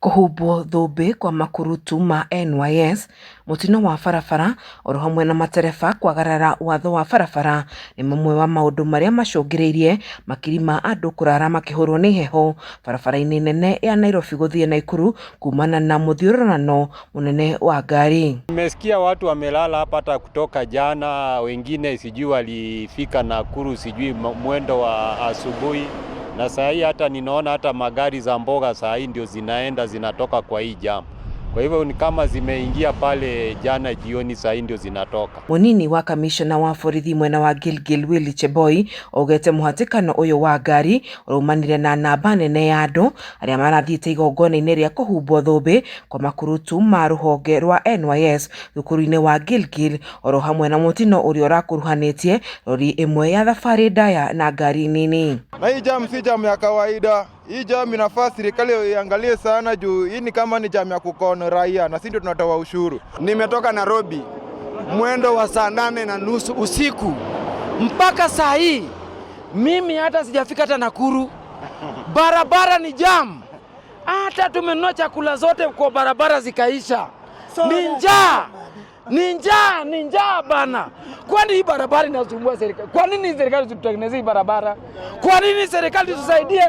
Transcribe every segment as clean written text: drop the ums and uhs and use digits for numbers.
Kuhubwo thũmbĩ kwa makurutu ma NYS, mutino wa barabara oro hamwe na matereba kwagarara watho wa barabara nĩ mamwe wa maũndũ marĩa macũngĩrĩirie makiri ma andũ kũrara makĩhũrwo nĩ heho barabara-inĩ nene ya Nairobi gũthiĩ Naikuru kumana na mũthiũrũrano munene wa ngari. Nimesikia watu wamelala hapa hata kutoka jana, wengine sijui walifika Nakuru sijui mwendo wa asubuhi. Na saa hii hata ninaona hata magari za mboga saa hii ndio zinatoka kwa hii jam. Kwa hivyo ni kama zimeingia pale jana jioni, saa hii ndio zinatoka. Munini wa kamishna wa borithi mwena wa Gilgil Willy Cheboi ogete muhatikano uyu wa ngari urumanire na namba nene ya andu aria marathiite igongona-inĩ rĩa kũhumbwo thũmbĩ kwa makurutu ma rũhonge rwa NYS thukuru-inĩ wa Gilgil oro hamwe na mutino ũrĩa ũrakuruhanĩtie lori ĩmwe ya thabarĩ ndaya na ngari nini. Na hii jam si jam ya kawaida. Hii jam inafaa serikali iangalie sana juu hii ni kama ni jam ya kukona raia na sisi ndio tunatoa ushuru. Nimetoka Nairobi mwendo wa saa 8:30 usiku mpaka saa hii mimi hata sijafika hata Nakuru. Barabara ni jam. Hata tumenunua chakula zote kwa barabara zikaisha. Ni njaa bana. Kwani hii barabara inasumbua serikali? Kwa nini serikali tutengeneze hii barabara? Kwa nini serikali tusaidie?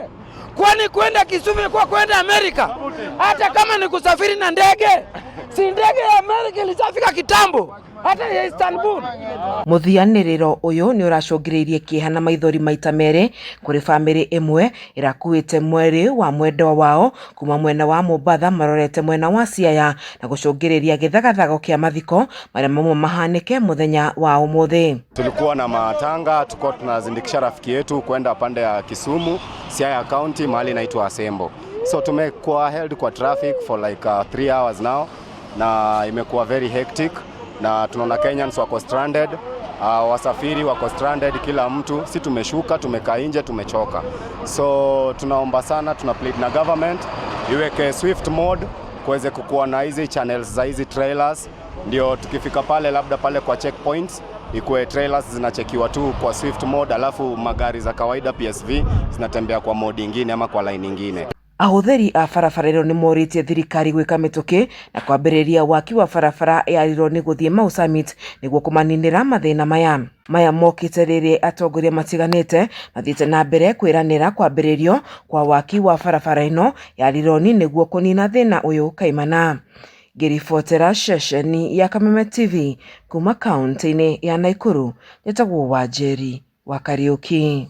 Kwani kwenda Kisumu kwa kwenda Amerika? Hata kama ni kusafiri na ndege, si ndege ya Amerika ilishafika kitambo, hata ya Istanbul. Muthianiriro uyu ni uracungiriirie kieha na maithori maita mere kuri family imwe irakuite mweri wa mwendwa wao kuma mwena wa Mombasa marorete mwena wa Siaya na gucungiriria githagathago kia mathiko maria mamwe mahanike muthenya wa umuthi. Tulikuwa na matanga, tulikuwa tunazindikisha rafiki yetu kwenda pande ya Kisumu, Siaya County, mahali inaitwa Asembo. So tumekuwa held kwa traffic for like 3 hours now na imekuwa very hectic na tunaona Kenyans wako stranded, wasafiri wako stranded, kila mtu. Si tumeshuka, tumekaa nje, tumechoka. So tunaomba sana, tuna plead na government iweke swift mode kuweze kukuwa na hizi channels za hizi trailers, ndio tukifika pale labda pale kwa checkpoints ikuwe trailers zinachekiwa tu kwa swift mode, alafu magari za kawaida PSV zinatembea kwa mode nyingine ama kwa line nyingine. Ahutheri a barabara ĩno nĩ moritie thirikari gwĩka mĩtũkĩ na kwambĩrĩria waki wa barabara yarirwo nĩ gũthiĩ Mau Summit nĩguo kũmaninĩra mathĩna maya mokĩte rĩrĩ atongoria matiganĩte mathiĩte na mbere kwĩranĩra kwambĩrĩrio kwa waki wa barabara ĩno yarirwo nĩguo kũnina thĩna ũyũ kaimana. Ngĩribotera ceceni ya Kameme TV kuma kaunti-inĩ ya Naikuru, njĩtagwo Wanjeri wa Kariuki.